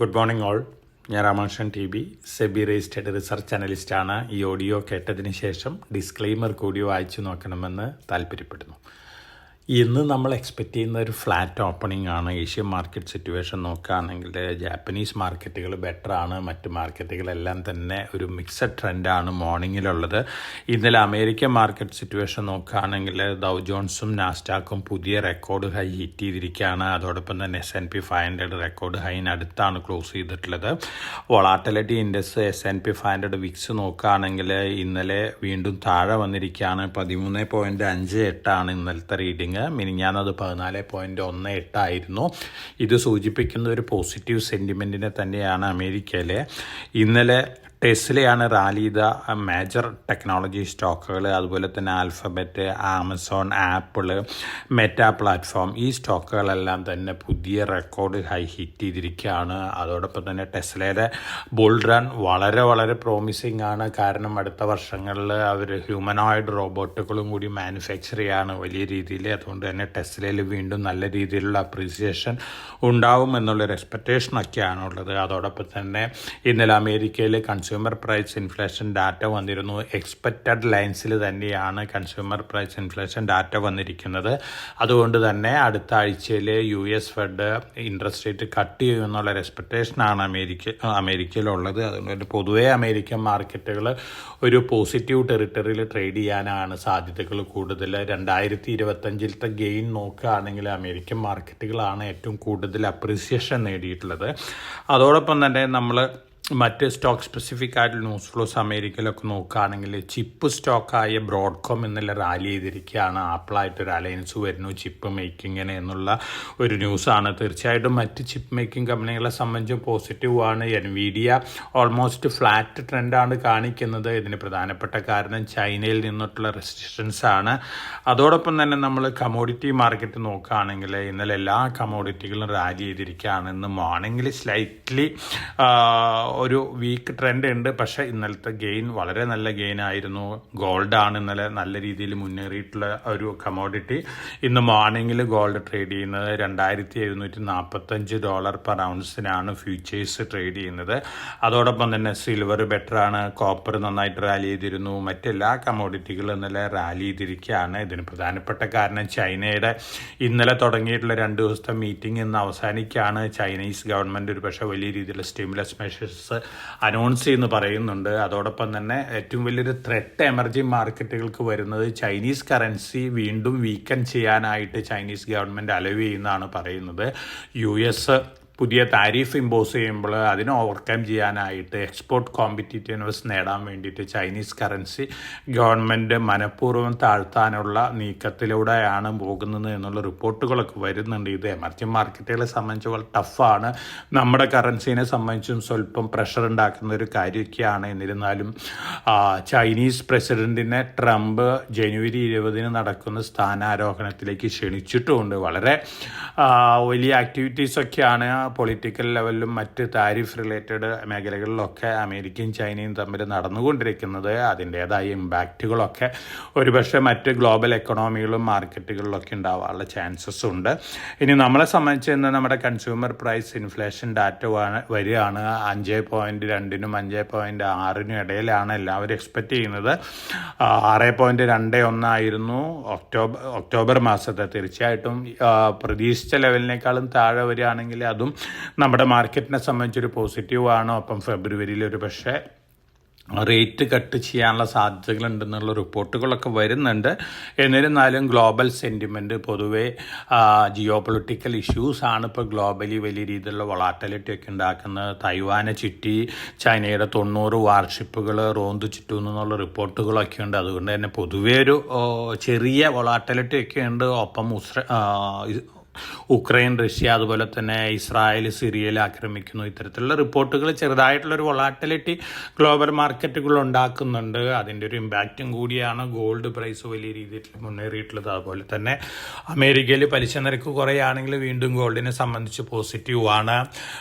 Good morning all. ഞാൻ Ramakrishnan T B, SEBI registered research അനലിസ്റ്റാണ്. ഈ ഓഡിയോ കേട്ടതിന് ശേഷം ഡിസ്ക്ലെയിമർ കൂടി വായിച്ചു നോക്കണമെന്ന് താല്പര്യപ്പെടുന്നു. ഇന്ന് നമ്മൾ എക്സ്പെക്റ്റ് ചെയ്യുന്ന ഒരു ഫ്ലാറ്റ് ഓപ്പണിംഗ് ആണ്. ഏഷ്യൻ മാർക്കറ്റ് സിറ്റുവേഷൻ നോക്കുകയാണെങ്കിൽ ജാപ്പനീസ് മാർക്കറ്റുകൾ ബെറ്ററാണ്, മറ്റ് മാർക്കറ്റുകളെല്ലാം തന്നെ ഒരു മിക്സഡ് ട്രെൻഡാണ് മോർണിംഗിലുള്ളത്. ഇന്നലെ അമേരിക്കൻ മാർക്കറ്റ് സിറ്റുവേഷൻ നോക്കുകയാണെങ്കിൽ ഡൗ ജോൺസും നാസ്ഡാക്കും പുതിയ റെക്കോർഡ് ഹൈ ഹിറ്റ് ചെയ്തിരിക്കുകയാണ്. അതോടൊപ്പം തന്നെ S&P 500 റെക്കോർഡ് ഹൈനടുത്താണ് ക്ലോസ് ചെയ്തിട്ടുള്ളത്. വോളാറ്റിലിറ്റി ഇൻഡെക്സ് S&P 500 വിക്സ് നോക്കുകയാണെങ്കിൽ ഇന്നലെ വീണ്ടും താഴെ വന്നിരിക്കുകയാണ്. 13.58 ഇന്നലത്തെ റീഡിങ്. മിനിഞ്ഞാന്നത് 14.18 ആയിരുന്നു. ഇത് സൂചിപ്പിക്കുന്ന ഒരു പോസിറ്റീവ് സെൻറ്റിമെൻറ്റിനെ തന്നെയാണ് അമേരിക്കയിലെ. ഇന്നലെ ടെസ്ലയാണ് റാലി ചെയ്ത മേജർ ടെക്നോളജി സ്റ്റോക്കുകൾ. അതുപോലെ തന്നെ alphabet, Amazon, apple, Meta platform, ഈ സ്റ്റോക്കുകളെല്ലാം തന്നെ പുതിയ റെക്കോർഡ് ഹൈ ഹിറ്റ് ചെയ്തിരിക്കുകയാണ്. അതോടൊപ്പം തന്നെ ടെസ്ലയുടെ ബുൾ റൺ വളരെ വളരെ പ്രോമിസിങ് ആണ്. കാരണം അടുത്ത വർഷങ്ങളിൽ അവർ ഹ്യൂമനോയിഡ് റോബോട്ടുകളും കൂടി മാനുഫാക്ചർ ചെയ്യാണ് വലിയ രീതിയിൽ. അതുകൊണ്ട് തന്നെ ടെസ്ലയിൽ വീണ്ടും നല്ല രീതിയിലുള്ള അപ്രീസിയേഷൻ ഉണ്ടാവും എന്നുള്ളൊരു എക്സ്പെക്റ്റേഷനൊക്കെയാണുള്ളത്. അതോടൊപ്പം തന്നെ ഇന്നലെ അമേരിക്കയിൽ കൺസ്യൂമർ പ്രൈസ് ഇൻഫ്ലേഷൻ ഡാറ്റ വന്നിരുന്നു. എക്സ്പെക്റ്റഡ് ലൈൻസിൽ തന്നെയാണ് കൺസ്യൂമർ പ്രൈസ് ഇൻഫ്ലേഷൻ ഡാറ്റ വന്നിരിക്കുന്നത്. അതുകൊണ്ട് തന്നെ അടുത്ത ആഴ്ചയിൽ US Fed interest rate cut ചെയ്യുമെന്നുള്ളൊരു എക്സ്പെക്റ്റേഷനാണ് അമേരിക്കയിലുള്ളത്. അതുകൊണ്ട് പൊതുവേ അമേരിക്കൻ മാർക്കറ്റുകൾ ഒരു പോസിറ്റീവ് ടെറിട്ടറിയിൽ ട്രേഡ് ചെയ്യാനാണ് സാധ്യതകൾ കൂടുതൽ. 2025 ഗെയിൻ നോക്കുകയാണെങ്കിൽ അമേരിക്കൻ മാർക്കറ്റുകളാണ് ഏറ്റവും കൂടുതൽ അപ്രീസിയേഷൻ നേടിയിട്ടുള്ളത്. അതോടൊപ്പം തന്നെ നമ്മൾ മറ്റ് സ്റ്റോക്ക് സ്പെസിഫിക് ആയിട്ടുള്ള ന്യൂസ് ഫ്ലോസ് അമേരിക്കയിലൊക്കെ നോക്കുകയാണെങ്കിൽ ചിപ്പ് സ്റ്റോക്കായ ബ്രോഡ്കോം ഇന്നലെ റാലി ചെയ്തിരിക്കുകയാണ്. ആപ്പിളായിട്ടൊരു അലയൻസ് വരുന്നു ചിപ്പ് മേക്കിങ്ങിന് എന്നുള്ള ഒരു ന്യൂസാണ്. തീർച്ചയായിട്ടും മറ്റ് ചിപ്പ് മേക്കിംഗ് കമ്പനികളെ സംബന്ധിച്ച് പോസിറ്റീവാണ്. NVIDIA ഓൾമോസ്റ്റ് ഫ്ലാറ്റ് ട്രെൻഡാണ് കാണിക്കുന്നത്. ഇതിന് പ്രധാനപ്പെട്ട കാരണം ചൈനയിൽ നിന്നിട്ടുള്ള റെസ്ട്രിക്ഷൻസ് ആണ്. അതോടൊപ്പം തന്നെ നമ്മൾ കമോഡിറ്റി മാർക്കറ്റ് നോക്കുകയാണെങ്കിൽ ഇന്നലെ എല്ലാ കമോഡിറ്റികളും റാലി ചെയ്തിരിക്കുകയാണ്. ഇന്ന് മോർണിംഗിൽ സ്ലൈറ്റ്ലി ഒരു വീക്ക് ട്രെൻഡ് ഉണ്ട്. പക്ഷേ ഇന്നലത്തെ ഗെയിൻ വളരെ നല്ല ഗെയിൻ ആയിരുന്നു. ഗോൾഡാണ് ഇന്നലെ നല്ല രീതിയിൽ മുന്നേറിയിട്ടുള്ള ഒരു കമോഡിറ്റി. ഇന്ന് മോർണിംഗിൽ ഗോൾഡ് ട്രേഡ് ചെയ്യുന്നത് $2,745 പെർ ഔൺസിനാണ് ഫ്യൂച്ചേഴ്സ് ട്രേഡ് ചെയ്യുന്നത്. അതോടൊപ്പം തന്നെ സിൽവർ ബെറ്ററാണ്, കോപ്പർ നന്നായിട്ട് റാലി ചെയ്തിരുന്നു. മറ്റെല്ലാ കമോഡിറ്റികളും ഇന്നലെ റാലി ചെയ്തിരിക്കുകയാണ്. ഇതിന് പ്രധാനപ്പെട്ട കാരണം ചൈനയുടെ ഇന്നലെ തുടങ്ങിയിട്ടുള്ള 2 ദിവസത്തെ മീറ്റിംഗ് ഇന്ന് അവസാനിക്കുകയാണ്. ചൈനീസ് ഗവൺമെൻറ് ഒരു പക്ഷേ വലിയ രീതിയിലുള്ള സ്റ്റിമുലസ് മെഷേഴ്സ് അനൗൺസ് ചെയ്യുന്നു പറയുന്നുണ്ട്. അതോടൊപ്പം തന്നെ ഏറ്റവും വലിയൊരു ത്രെട്ട് എമർജിംഗ് മാർക്കറ്റുകൾക്ക് വരുന്നത് ചൈനീസ് കറൻസി വീണ്ടും വീക്കൻ ചെയ്യാനായിട്ട് ചൈനീസ് ഗവൺമെൻറ് അലവ് ചെയ്യുന്നതാണ് പറയുന്നത്. US പുതിയ താരിഫ് ഇമ്പോസ് ചെയ്യുമ്പോൾ അതിനെ ഓവർകം ചെയ്യാനായിട്ട് എക്സ്പോർട്ട് കോമ്പറ്റീറ്റീവ്നെസ് നേടാൻ വേണ്ടിയിട്ട് ചൈനീസ് കറൻസി ഗവൺമെൻറ് മനഃപൂർവ്വം താഴ്ത്താനുള്ള നീക്കത്തിലൂടെയാണ് പോകുന്നത് എന്നുള്ള റിപ്പോർട്ടുകളൊക്കെ വരുന്നുണ്ട്. ഇത് എമർജിംഗ് മാർക്കറ്റുകളെ സംബന്ധിച്ച് വളരെ ടഫാണ്. നമ്മുടെ കറൻസിനെ സംബന്ധിച്ചും സ്വല്പം പ്രഷർ ഉണ്ടാക്കുന്ന ഒരു കാര്യമൊക്കെയാണ്. എന്നിരുന്നാലും ചൈനീസ് പ്രസിഡൻറ്റിനെ ട്രംപ് ജനുവരി 20 നടക്കുന്ന സ്ഥാനാരോഹണത്തിലേക്ക് ക്ഷണിച്ചിട്ടുമുണ്ട്. വളരെ വലിയ ആക്ടിവിറ്റീസൊക്കെയാണ് പൊളിറ്റിക്കൽ ലെവലിലും മറ്റ് താരിഫ് റിലേറ്റഡ് മേഖലകളിലൊക്കെ അമേരിക്കയും ചൈനയും തമ്മിൽ നടന്നുകൊണ്ടിരിക്കുന്നത്. അതിൻ്റേതായ ഇമ്പാക്റ്റുകളൊക്കെ ഒരുപക്ഷെ മറ്റ് ഗ്ലോബൽ എക്കണോമികളും മാർക്കറ്റുകളിലൊക്കെ ഉണ്ടാവാനുള്ള ചാൻസസ് ഉണ്ട്. ഇനി നമ്മളെ സംബന്ധിച്ച് ഇന്ന് നമ്മുടെ കൺസ്യൂമർ പ്രൈസ് ഇൻഫ്ലേഷൻ ഡാറ്റ വരികയാണ്. 5.2നും 5.6നും ഇടയിലാണ് എല്ലാവരും എക്സ്പെക്റ്റ് ചെയ്യുന്നത്. 6.21 ആയിരുന്നു ഒക്ടോബർ മാസത്തെ. തീർച്ചയായിട്ടും പ്രതീക്ഷിച്ച ലെവലിനേക്കാളും താഴെ വരികയാണെങ്കിൽ അതും നമ്മുടെ മാർക്കറ്റിനെ സംബന്ധിച്ചൊരു പോസിറ്റീവാണ്. ഒപ്പം ഫെബ്രുവരിയിൽ ഒരു പക്ഷേ റേറ്റ് കട്ട് ചെയ്യാനുള്ള സാധ്യതകളുണ്ടെന്നുള്ള റിപ്പോർട്ടുകളൊക്കെ വരുന്നുണ്ട്. എന്നിരുന്നാലും ഗ്ലോബൽ സെൻറ്റിമെൻറ്റ് പൊതുവേ ജിയോ പൊളിറ്റിക്കൽ ഇഷ്യൂസാണ് ഇപ്പോൾ ഗ്ലോബലി വലിയ രീതിയിലുള്ള വൊളാറ്റിലിറ്റി ഒക്കെ ഉണ്ടാക്കുന്നത്. തൈവാനെ ചുറ്റി ചൈനയുടെ 90 വാർഷിപ്പുകൾ റോന്ത് ചുറ്റുന്നു എന്നുള്ള റിപ്പോർട്ടുകളൊക്കെ ഉണ്ട്. അതുകൊണ്ട് തന്നെ പൊതുവേ ഒരു ചെറിയ വൊളാറ്റിലിറ്റി ഒക്കെ ഉണ്ട്. ഒപ്പം ഉക്രൈൻ, റഷ്യ, അതുപോലെ തന്നെ ഇസ്രായേൽ സിറിയയിൽ ആക്രമിക്കുന്നു. ഇത്തരത്തിലുള്ള റിപ്പോർട്ടുകൾ ചെറുതായിട്ടുള്ളൊരു വൊളാറ്റിലിറ്റി ഗ്ലോബൽ മാർക്കറ്റുകൾ ഉണ്ടാക്കുന്നുണ്ട്. അതിൻ്റെ ഒരു ഇമ്പാക്റ്റും കൂടിയാണ് ഗോൾഡ് പ്രൈസ് വലിയ രീതിയിൽ മുന്നേറിയിട്ടുള്ളത്. അതുപോലെ തന്നെ അമേരിക്കയിൽ പലിശ നിരക്ക് കുറയാണെങ്കിൽ വീണ്ടും ഗോൾഡിനെ സംബന്ധിച്ച് പോസിറ്റീവാണ്.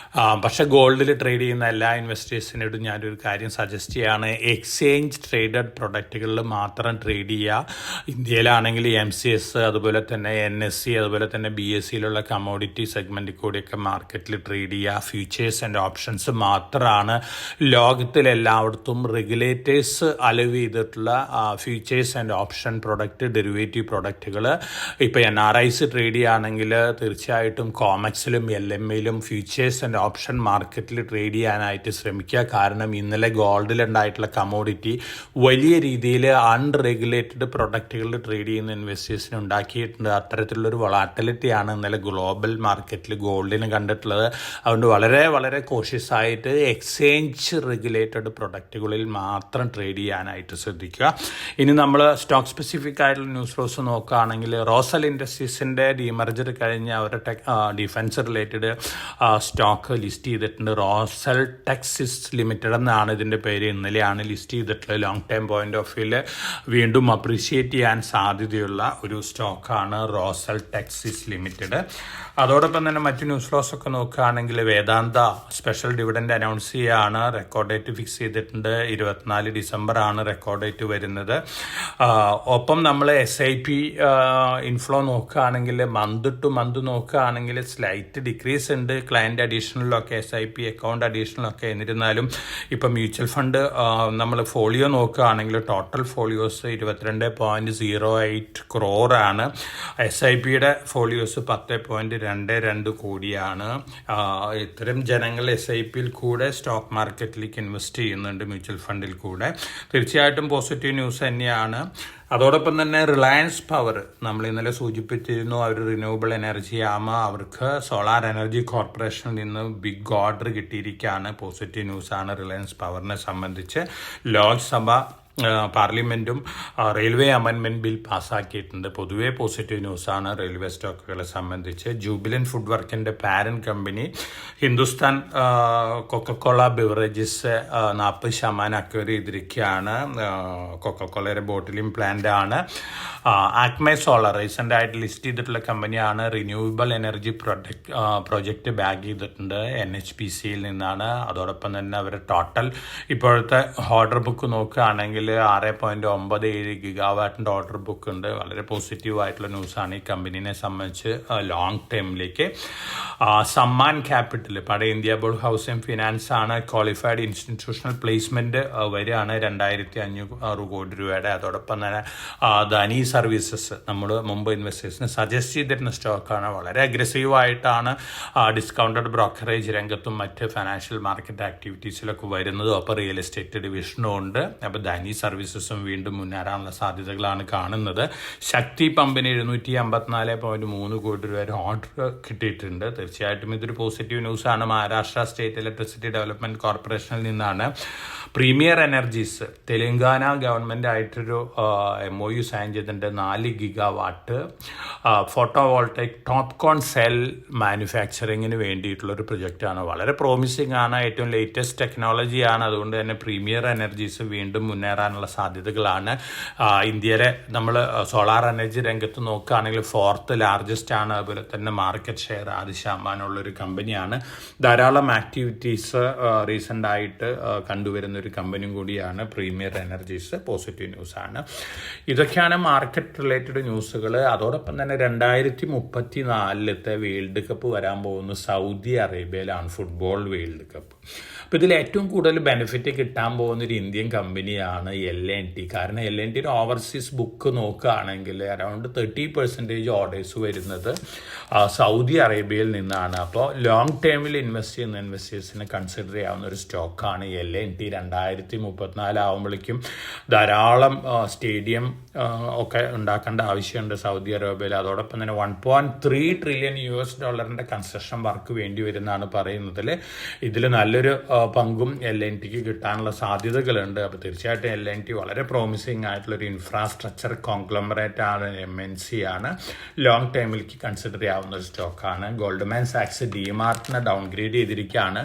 പക്ഷേ ഗോൾഡിൽ ട്രേഡ് ചെയ്യുന്ന എല്ലാ ഇൻവെസ്റ്റേഴ്സിനോടും ഞാനൊരു കാര്യം സജസ്റ്റ് ചെയ്യുകയാണ്. എക്സ്ചേഞ്ച് ട്രേഡഡ് പ്രൊഡക്റ്റുകളിൽ മാത്രം ട്രേഡ് ചെയ്യുക. ഇന്ത്യയിലാണെങ്കിൽ MCX, അതുപോലെ തന്നെ NSE, അതുപോലെ തന്നെ BSE BSEയിലുള്ള കമ്മോഡിറ്റി സെഗ്മെൻറ്റിൽ കൂടിയൊക്കെ മാർക്കറ്റിൽ ട്രേഡ് ചെയ്യുക. ഫ്യൂച്ചേഴ്സ് ആൻഡ് ഓപ്ഷൻസ് മാത്രമാണ് ലോകത്തിലെല്ലായിടത്തും റെഗുലേറ്റേഴ്സ് അലവ് ചെയ്തിട്ടുള്ള futures and option product, derivative പ്രൊഡക്റ്റുകൾ. ഇപ്പോൾ NRIs ട്രേഡ് ചെയ്യുകയാണെങ്കിൽ തീർച്ചയായിട്ടും കോമക്സിലും LMAയിലും ഫ്യൂച്ചേഴ്സ് ആൻഡ് ഓപ്ഷൻ മാർക്കറ്റിൽ ട്രേഡ് ചെയ്യാനായിട്ട് ശ്രമിക്കുക. കാരണം ഇന്നലെ ഗോൾഡിലുണ്ടായിട്ടുള്ള കമ്മോഡിറ്റി വലിയ രീതിയിൽ അൺറെഗുലേറ്റഡ് പ്രൊഡക്റ്റുകളിൽ ട്രേഡ് ചെയ്യുന്ന ഇൻവെസ്റ്റേഴ്സിന് ഉണ്ടാക്കിയിട്ടുണ്ട്. അത്തരത്തിലുള്ളൊരു വൊളാറ്റിലിറ്റിയാണ് ഇന്നലെ ഗ്ലോബൽ മാർക്കറ്റിൽ ഗോൾഡിന് കണ്ടിട്ടുള്ളത്. അതുകൊണ്ട് വളരെ വളരെ കോഷ്യസ് ആയിട്ട് എക്സ്ചേഞ്ച് റെഗുലേറ്റഡ് പ്രൊഡക്റ്റുകളിൽ മാത്രം ട്രേഡ് ചെയ്യാനായിട്ട് ശ്രദ്ധിക്കുക. ഇനി നമ്മൾ സ്റ്റോക്ക് സ്പെസിഫിക് ആയിട്ടുള്ള ന്യൂസ് ഫ്ലോസ് നോക്കുകയാണെങ്കിൽ റോസൽ ഇൻഡസ്ട്രീസിൻ്റെ ഡീമർജർ കഴിഞ്ഞ് അവരുടെ ഡിഫൻസ് റിലേറ്റഡ് സ്റ്റോക്ക് ലിസ്റ്റ് ചെയ്തിട്ടുണ്ട്. റോസൽ ടെക്സിസ് ലിമിറ്റഡ് എന്നാണ് ഇതിൻ്റെ പേര്. ഇന്നലെയാണ് ലിസ്റ്റ് ചെയ്തിട്ടുള്ളത്. ലോങ് ടൈം പോയിന്റ് ഓഫ് വ്യൂവിൽ വീണ്ടും അപ്രീഷിയേറ്റ് ചെയ്യാൻ സാധ്യതയുള്ള ഒരു സ്റ്റോക്കാണ് റോസൽ ടെക്സിസ് ലിമിറ്റഡ്. അതോടൊപ്പം തന്നെ മറ്റു ന്യൂസ് ഫ്ലോസ് ഒക്കെ നോക്കുകയാണെങ്കിൽ വേദാന്ത സ്പെഷ്യൽ ഡിവിഡൻഡ് അനൗൺസ് ചെയ്യുകയാണ്. റെക്കോർഡ് ഡേറ്റ് ഫിക്സ് ചെയ്തിട്ടുണ്ട്. 24 ഡിസംബർ ആണ് റെക്കോർഡ് ഡേറ്റ് വരുന്നത്. ഒപ്പം നമ്മൾ SIP ഇൻഫ്ലോ നോക്കുകയാണെങ്കിൽ മന്ത് ടു മന്ത് നോക്കുകയാണെങ്കിൽ സ്ലൈറ്റ് ഡിക്രീസ് ഉണ്ട്. ക്ലയൻറ്റ് അഡീഷണലൊക്കെ SIP അക്കൗണ്ട് അഡീഷണലൊക്കെ. എന്നിരുന്നാലും ഇപ്പം മ്യൂച്വൽ ഫണ്ട് നമ്മൾ ഫോളിയോ നോക്കുകയാണെങ്കിൽ ടോട്ടൽ ഫോളിയോസ് 22.08 crore. SIPയുടെ ഫോളിയോസ് 10.22 കോടിയാണ്. ഇത്തരം ജനങ്ങൾ SIPയിൽ കൂടെ സ്റ്റോക്ക് മാർക്കറ്റിലേക്ക് ഇൻവെസ്റ്റ് ചെയ്യുന്നുണ്ട്, മ്യൂച്വൽ ഫണ്ടിൽ കൂടെ. തീർച്ചയായിട്ടും പോസിറ്റീവ് ന്യൂസ് തന്നെയാണ്. അതോടൊപ്പം തന്നെ റിലയൻസ് പവർ നമ്മൾ ഇന്നലെ സൂചിപ്പിച്ചിരുന്നു. അവർ റിന്യൂവബിൾ എനർജി അവർക്ക് സോളാർ എനർജി കോർപ്പറേഷനിൽ നിന്ന് ബിഗ് ഓർഡർ കിട്ടിയിരിക്കുകയാണ്. പോസിറ്റീവ് ന്യൂസാണ് റിലയൻസ് പവറിനെ സംബന്ധിച്ച്. ലോക്സഭ പാർലമെൻറ്റും റെയിൽവേ അമെൻമെൻറ്റ് ബിൽ പാസ്സാക്കിയിട്ടുണ്ട്. പൊതുവേ പോസിറ്റീവ് ന്യൂസാണ് റെയിൽവേ സ്റ്റോക്കുകളെ സംബന്ധിച്ച്. ജൂബിലൻറ്റ് ഫുഡ് വർക്കിൻ്റെ parent company Hindustan Coca Cola beverages 40% acquire ചെയ്തിരിക്കുകയാണ്. കൊക്കക്കോളയുടെ ബോട്ടിലിംഗ് പ്ലാന്റ് ആണ്. ആക്മെ സോളർ റീസെൻ്റ് ആയിട്ട് ലിസ്റ്റ് ചെയ്തിട്ടുള്ള കമ്പനിയാണ്. റിന്യൂവബിൾ എനർജി പ്രൊജക്റ്റ് ബാഗ് ചെയ്തിട്ടുണ്ട് NHPCയിൽ നിന്നാണ്. അതോടൊപ്പം തന്നെ അവർ ടോട്ടൽ ഇപ്പോഴത്തെ ഓർഡർ ബുക്ക് നോക്കുകയാണെങ്കിൽ 6.97 ഗിഗാവാട്ടിൻ്റെ ഓർഡർ ബുക്ക് ഉണ്ട്. വളരെ പോസിറ്റീവായിട്ടുള്ള ന്യൂസാണ് ഈ കമ്പനീനെ സംബന്ധിച്ച് ലോങ് ടൈമിലേക്ക്. സമ്മാൻ ക്യാപിറ്റൽ പഴയ ഇന്ത്യ ബോർഡ് ഹൗസിംഗ് ഫിനാൻസ് ആണ്. ക്വാളിഫൈഡ് ഇൻസ്റ്റിറ്റ്യൂഷണൽ പ്ലേസ്മെൻറ്റ് വരികയാണ് 2500 കോടി രൂപയുടെ. അതോടൊപ്പം തന്നെ ധനി സർവീസസ് നമ്മൾ മുമ്പ് ഇൻവെസ്റ്റേഴ്സിന് സജസ്റ്റ് ചെയ്തിരുന്ന സ്റ്റോക്കാണ്. വളരെ അഗ്രസീവായിട്ടാണ് ഡിസ്കൗണ്ടഡ് ബ്രോക്കറേജ് രംഗത്തും മറ്റ് ഫിനാൻഷ്യൽ മാർക്കറ്റ് ആക്ടിവിറ്റീസിലൊക്കെ വരുന്നതും. അപ്പോൾ റിയൽ എസ്റ്റേറ്റ് ഡിവിഷനും ഉണ്ട്. അപ്പോൾ ധനി സർവീസസും വീണ്ടും മുന്നേറാനുള്ള സാധ്യതകളാണ് കാണുന്നത്. ശക്തി പമ്പിന് 754.3 കോടി രൂപ വരെ ഓർഡർ കിട്ടിയിട്ടുണ്ട്. തീർച്ചയായിട്ടും ഇതൊരു പോസിറ്റീവ് ന്യൂസാണ്. മഹാരാഷ്ട്ര സ്റ്റേറ്റ് ഇലക്ട്രിസിറ്റി ഡെവലപ്മെൻറ്റ് കോർപ്പറേഷനിൽ നിന്നാണ്. പ്രീമിയർ എനർജീസ് തെലങ്കാന ഗവൺമെൻറ് ആയിട്ടൊരു MOU സൈൻ ചെയ്തിട്ടുണ്ട്. 4 ഗിഗാവാട്ട് ഫോട്ടോ വോൾട്ടൈക് ടോപ്കോൺ സെൽ മാനുഫാക്ചറിങ്ങിന് വേണ്ടിയിട്ടുള്ളൊരു പ്രൊജക്റ്റാണ്. വളരെ പ്രോമിസിംഗ് ആണ്. ഏറ്റവും ലേറ്റസ്റ്റ് ടെക്നോളജിയാണ്. അതുകൊണ്ട് തന്നെ പ്രീമിയർ എനർജീസ് വീണ്ടും മുന്നേറാനുള്ള സാധ്യതകളാണ്. ഇന്ത്യയിലെ നമ്മൾ സോളാർ എനർജി രംഗത്ത് നോക്കുകയാണെങ്കിൽ 4th ലാർജസ്റ്റ് ആണ്. അതുപോലെ തന്നെ മാർക്കറ്റ് ഷെയർ 10% കമ്പനിയാണ്. ധാരാളം ആക്ടിവിറ്റീസ് റീസെൻ്റായിട്ട് കണ്ടുവരുന്ന ഒരു കമ്പനിയും കൂടിയാണ് പ്രീമിയർ എനർജീസ്. പോസിറ്റീവ് ന്യൂസാണ്. ഇതൊക്കെയാണ് മാർക്കറ്റ് റിലേറ്റഡ് ന്യൂസുകൾ. അതോടൊപ്പം തന്നെ 2034 വേൾഡ് കപ്പ് വരാൻ പോകുന്ന സൗദി അറേബ്യയിലാണ്, ഫുട്ബോൾ വേൾഡ് കപ്പ്. അപ്പോൾ ഇതിൽ ഏറ്റവും കൂടുതൽ ബെനിഫിറ്റ് കിട്ടാൻ പോകുന്നൊരു ഇന്ത്യൻ കമ്പനിയാണ് L&T. കാരണം L&Tയുടെ ഓവർസീസ് ബുക്ക് നോക്കുകയാണെങ്കിൽ അറൗണ്ട് 30% ഓർഡേഴ്സ് വരുന്നത് സൗദി അറേബ്യയിൽ നിന്നാണ്. അപ്പോൾ ലോങ് ടേമിൽ ഇൻവെസ്റ്റ് ചെയ്യുന്ന ഇൻവെസ്റ്റേഴ്സിനെ കൺസിഡർ ചെയ്യാവുന്ന ഒരു സ്റ്റോക്കാണ് L&T. 2034 ആകുമ്പോഴേക്കും ധാരാളം സ്റ്റേഡിയം ഒക്കെ ഉണ്ടാക്കേണ്ട ആവശ്യമുണ്ട് സൗദി അറേബ്യയിൽ. അതോടൊപ്പം തന്നെ $1.3 ട്രില്യൺ കൺസ്ട്രക്ഷൻ വർക്ക് വേണ്ടി വരുന്നതാണ് പറയുന്നതിൽ. ഇതിൽ നല്ലൊരു പങ്കും L&Tക്ക് കിട്ടാനുള്ള സാധ്യതകളുണ്ട്. അപ്പോൾ തീർച്ചയായിട്ടും L&T വളരെ പ്രോമിസിങ് ആയിട്ടുള്ളൊരു ഇൻഫ്രാസ്ട്രക്ചർ കോൺഗ്ലോമറേറ്റ് ആണ്, MNC ആണ്. ലോങ് ടൈമിലേക്ക് കൺസിഡർ ചെയ്യാവുന്ന ഒരു സ്റ്റോക്കാണ്. ഗോൾഡ്മാൻ സാക്സ് DMartനെ ഡൗൺഗ്രേഡ് ചെയ്തിരിക്കുകയാണ്.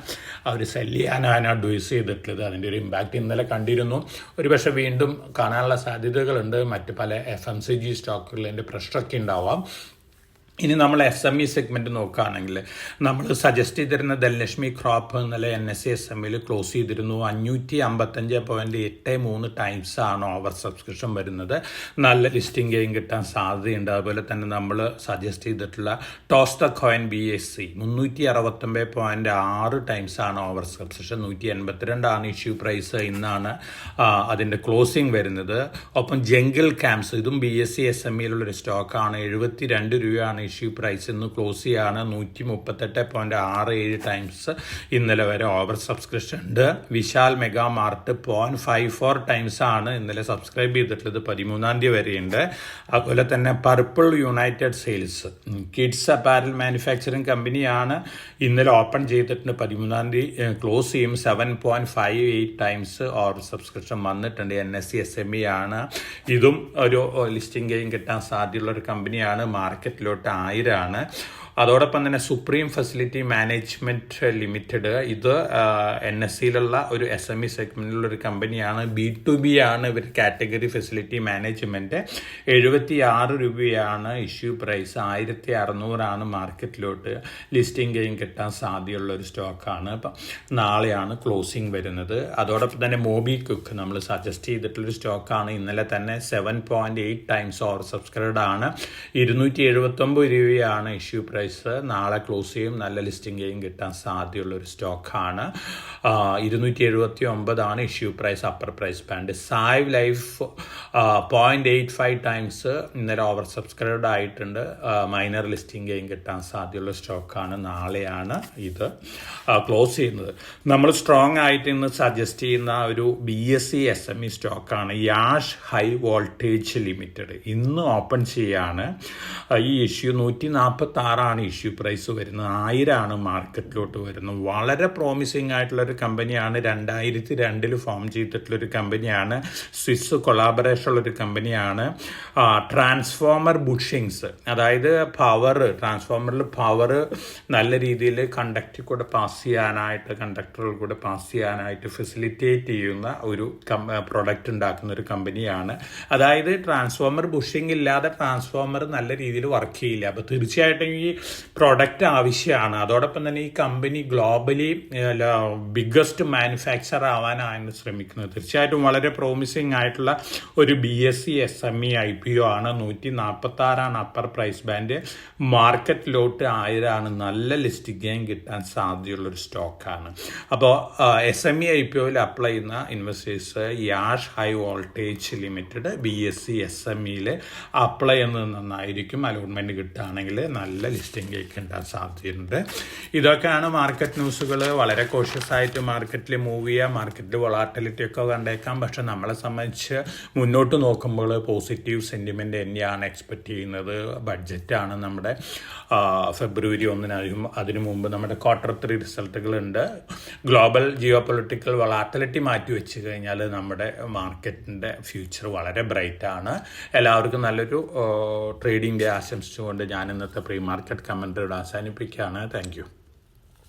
അവർ സെല് ചെയ്യാനാണ് അഡ്വൈസ് ചെയ്തിട്ടുള്ളത്. അതിൻ്റെ ഒരു ഇമ്പാക്റ്റ് ഇന്നലെ കണ്ടിരുന്നു. ഒരുപക്ഷെ വീണ്ടും കാണാനുള്ള സാധ്യതകളുണ്ട്. മറ്റ് പല FMCG സ്റ്റോക്കുകളിൻ്റെ പ്രഷറൊക്കെ ഉണ്ടാവാം. ഇനി നമ്മൾ SME സെഗ്മെൻറ്റ് നോക്കുകയാണെങ്കിൽ നമ്മൾ സജസ്റ്റ് ചെയ്തിരുന്ന ധനലക്ഷ്മി ക്രോപ്പ് ഇന്നലെ NSE SMEയിൽ ക്ലോസ് ചെയ്തിരുന്നു. 555.83 ടൈംസ് ആണ് ഓവർ സബ്സ്ക്രിപ്ഷൻ വരുന്നത്. നല്ല ലിസ്റ്റിംഗ് ഗെയിം കിട്ടാൻ സാധ്യതയുണ്ട്. അതുപോലെ തന്നെ നമ്മൾ സജസ്റ്റ് ചെയ്തിട്ടുള്ള ടോസ്റ്റർ കോയിൻ BSC 369.6 ടൈംസ് ആണ് ഓവർ സബ്സ്ക്രിപ്ഷൻ. 182 ആണ് ഇഷ്യൂ പ്രൈസ്. ഇന്നാണ് അതിൻ്റെ ക്ലോസിംഗ് വരുന്നത്. ഒപ്പം ജംഗിൾ ക്യാമ്പ്സ് ഇതും BSE SMEയിലുള്ളൊരു സ്റ്റോക്കാണ്. 72 രൂപയാണ് ഇഷ്യൂ പ്രൈസ്. ഇന്ന് ക്ലോസ് ചെയ്യാണ്. 138.67 ടൈംസ് ഇന്നലെ വരെ ഓവർ സബ്സ്ക്രിപ്ഷൻ ഉണ്ട്. വിശാൽ മെഗാ മാർട്ട് 0.54 ടൈംസ് ആണ് ഇന്നലെ സബ്സ്ക്രൈബ് ചെയ്തിട്ടുള്ളത്. 13-ാം തീയതി വരെയുണ്ട്. അതുപോലെ തന്നെ purple United sales kids apparel manufacturing കമ്പനിയാണ്. ഇന്നലെ ഓപ്പൺ ചെയ്തിട്ടുണ്ട്. 13-ാം തീയതി ക്ലോസ് ചെയ്യും. 7.58 ടൈംസ് ഓവർ സബ്സ്ക്രിപ്ഷൻ വന്നിട്ടുണ്ട്. NSE SME ആണ്. ഇതും ഒരു ലിസ്റ്റിംഗ് ഗെയിം കിട്ടാൻ സാധ്യതയുള്ള ഒരു കമ്പനിയാണ്. മാർക്കറ്റിലോട്ട് 1000 ആണ്. അതോടൊപ്പം തന്നെ സുപ്രീം ഫെസിലിറ്റി മാനേജ്മെൻറ്റ് ലിമിറ്റഡ് ഇത് NSEയിലുള്ള ഒരു SME സെഗ്മെൻറ്റിലുള്ള ഒരു കമ്പനിയാണ്. B2B ആണ് ഇവർ കാറ്റഗറി ഫെസിലിറ്റി മാനേജ്മെൻറ്റ്. 76 രൂപയാണ് ഇഷ്യൂ പ്രൈസ്. 1600 ആണ് മാർക്കറ്റിലോട്ട് ലിസ്റ്റിംഗ് ഗെയിം കിട്ടാൻ സാധ്യതയുള്ള ഒരു സ്റ്റോക്കാണ്. അപ്പം നാളെയാണ് ക്ലോസിംഗ് വരുന്നത്. അതോടൊപ്പം തന്നെ മോബിക്വിക്ക് നമ്മൾ സജസ്റ്റ് ചെയ്തിട്ടുള്ളൊരു സ്റ്റോക്കാണ്. ഇന്നലെ തന്നെ 7.8 ടൈംസ് ഓവർ സബ്സ്ക്രൈബ്ഡ് ആണ്. 279 രൂപയാണ് ഇഷ്യൂ പ്രൈസ്. നാളെ ക്ലോസ് ചെയ്യും. നല്ല ലിസ്റ്റിംഗ് ഗെയിം കിട്ടാൻ സാധ്യതയുള്ള ഒരു സ്റ്റോക്കാണ്. 279 ആണ് issue price. Upper price band. Sai life 0.85 times ഇന്നലെ ഓവർ സബ്സ്ക്രൈബ്ഡ് ആയിട്ടുണ്ട്. മൈനർ ലിസ്റ്റിംഗ് ഗെയിം കിട്ടാൻ സാധ്യതയുള്ള സ്റ്റോക്കാണ്. നാളെയാണ് ഇത് ക്ലോസ് ചെയ്യുന്നത്. നമ്മൾ സ്ട്രോങ് ആയിട്ട് ഇന്ന് സജസ്റ്റ് ചെയ്യുന്ന ഒരു BSE SME സ്റ്റോക്കാണ് യാഷ് ഹൈ വോൾട്ടേജ് ലിമിറ്റഡ്. ഇന്ന് ഓപ്പൺ ചെയ്യാണ്. ഈ ഇഷ്യൂ 146 ഇഷ്യൂ പ്രൈസ് വരുന്നത്. 1000 ആണ് മാർക്കറ്റിലോട്ട് വരുന്നത്. വളരെ പ്രോമിസിങ് ആയിട്ടുള്ളൊരു കമ്പനിയാണ്. 2002 ഫോം ചെയ്തിട്ടുള്ളൊരു കമ്പനിയാണ്. സ്വിസ് കൊളാബറേഷൻ ഉള്ളൊരു കമ്പനിയാണ്. ട്രാൻസ്ഫോമർ ബുഷിങ്സ്, അതായത് ട്രാൻസ്ഫോമറിൽ പവർ നല്ല രീതിയിൽ കണ്ടക്ടറിൽ കൂടെ പാസ് ചെയ്യാനായിട്ട് കണ്ടക്ടറിൽ കൂടെ പാസ് ചെയ്യാനായിട്ട് ഫെസിലിറ്റേറ്റ് ചെയ്യുന്ന ഒരു പ്രൊഡക്റ്റ് ഉണ്ടാക്കുന്ന ഒരു കമ്പനിയാണ്. അതായത് ട്രാൻസ്ഫോമർ ബുഷിങ് ഇല്ലാതെ ട്രാൻസ്ഫോമർ നല്ല രീതിയിൽ വർക്ക് ചെയ്യില്ല. അപ്പോൾ തീർച്ചയായിട്ടും ഈ പ്രൊഡക്റ്റ് ആവശ്യമാണ്. അതോടൊപ്പം തന്നെ ഈ കമ്പനി ഗ്ലോബലി ബിഗ്ഗസ്റ്റ് മാനുഫാക്ചർ ആവാനാണ് ശ്രമിക്കുന്നത്. തീർച്ചയായിട്ടും വളരെ പ്രോമിസിങ് ആയിട്ടുള്ള ഒരു BSE SME IPO ആണ്. 146 ആണ് അപ്പർ പ്രൈസ് ബാൻഡ്. മാർക്കറ്റിലോട്ട് 1000 ആണ്. നല്ല ലിസ്റ്റിംഗ് ഗെയിം കിട്ടാൻ സാധ്യതയുള്ളൊരു സ്റ്റോക്കാണ്. അപ്പോൾ SME IPOയിൽ അപ്ലൈ ചെയ്യുന്ന investors Yash high voltage limited BSE SMEയിൽ അപ്ലൈ ചെയ്യുന്നത് നന്നായിരിക്കും. അലോട്ട്മെൻറ്റ് കിട്ടുകയാണെങ്കിൽ നല്ല ലിസ്റ്റിംഗ് ഗെയിം കിട്ടാൻ സാധ്യതയുണ്ട്. ഇതൊക്കെയാണ് മാർക്കറ്റ് ന്യൂസുകൾ. വളരെ കോഷ്യസ് ആയിട്ട് മാർക്കറ്റിൽ മൂവ് ചെയ്യുക. മാർക്കറ്റിൽ വൊളാറ്റിലിറ്റി ഒക്കെ കണ്ടേക്കാം. പക്ഷെ നമ്മളെ സംബന്ധിച്ച് മുന്നോട്ട് നോക്കുമ്പോൾ പോസിറ്റീവ് സെൻറ്റിമെൻറ്റ് തന്നെയാണ് എക്സ്പെക്റ്റ് ചെയ്യുന്നത്. ബഡ്ജറ്റാണ് നമ്മുടെ ഫെബ്രുവരി 1 അതിനു മുമ്പ് നമ്മുടെ Q3 റിസൾട്ടുകളുണ്ട്. ഗ്ലോബൽ ജിയോ പൊളിറ്റിക്കൽ വൊളാറ്റിലിറ്റി മാറ്റി വെച്ച് കഴിഞ്ഞാൽ നമ്മുടെ മാർക്കറ്റിൻ്റെ ഫ്യൂച്ചർ വളരെ ബ്രൈറ്റാണ്. എല്ലാവർക്കും നല്ലൊരു ട്രേഡിംഗ് ഡേ ആശംസിച്ചുകൊണ്ട് ഞാൻ ഇന്നത്തെ പ്രീ മാർക്കറ്റ് കമൻട്രിയുടെ അവസാനിപ്പിക്കുകയാണ്. Thank you.